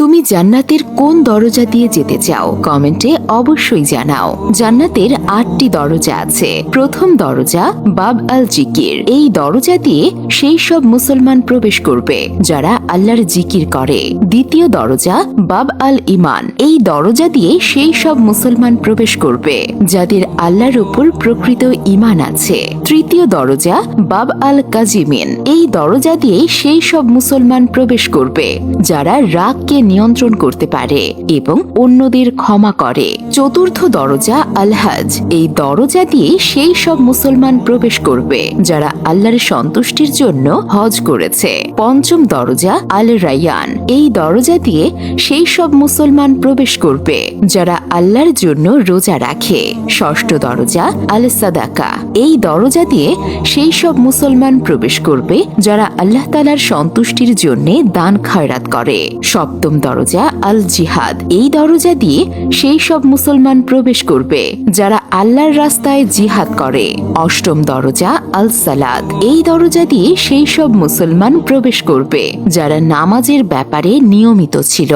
তুমি জান্নাতের কোন দরজা দিয়ে যেতে চাও কমেন্টে অবশ্যই জানাও। জান্নাতের 8টি দরজা আছে। প্রথম দরজা বাব আল জিকির। এই দরজা দিয়ে সেই সব মুসলমান প্রবেশ করবে যারা আল্লাহর জিকির করে। দ্বিতীয় দরজা বাব আল ইমান। এই দরজা দিয়ে সেই সব মুসলমান প্রবেশ করবে যাদের আল্লাহর উপর প্রকৃত ইমান আছে। তৃতীয় দরজা বাব আল কাজিমিন। এই দরজা দিয়ে সেই সব মুসলমান প্রবেশ করবে যারা রাগকে নিয়ন্ত্রণ করতে পারে এবং অন্যদের ক্ষমা করে। চতুর্থ দরজা আল হজ। এই দরজা দিয়ে সেই সব মুসলমান প্রবেশ করবে যারা আল্লাহর সন্তুষ্টির জন্য হজ করেছে। পঞ্চম দরজা আল রায়ান। এই দরজা দিয়ে সেই সব মুসলমান প্রবেশ করবে যারা আল্লাহর জন্য রোজা রাখে। ষষ্ঠ দরজা আল সাদাকা। এই দরজা দিয়ে সেই সব মুসলমান প্রবেশ করবে যারা আল্লাহ তাআলার সন্তুষ্টির জন্য দান খয়রাত করে। সপ্তম দরজা আল জিহাদ। এই দরজা দিয়ে সেই সব মুসলমান প্রবেশ করবে যারা আল্লাহর রাস্তায় জিহাদ করে। অষ্টম দরজা আল সালাত। এই দরজা দিয়ে সেই সব মুসলমান প্রবেশ করবে যারা নামাজের ব্যাপারে নিয়মিত ছিল।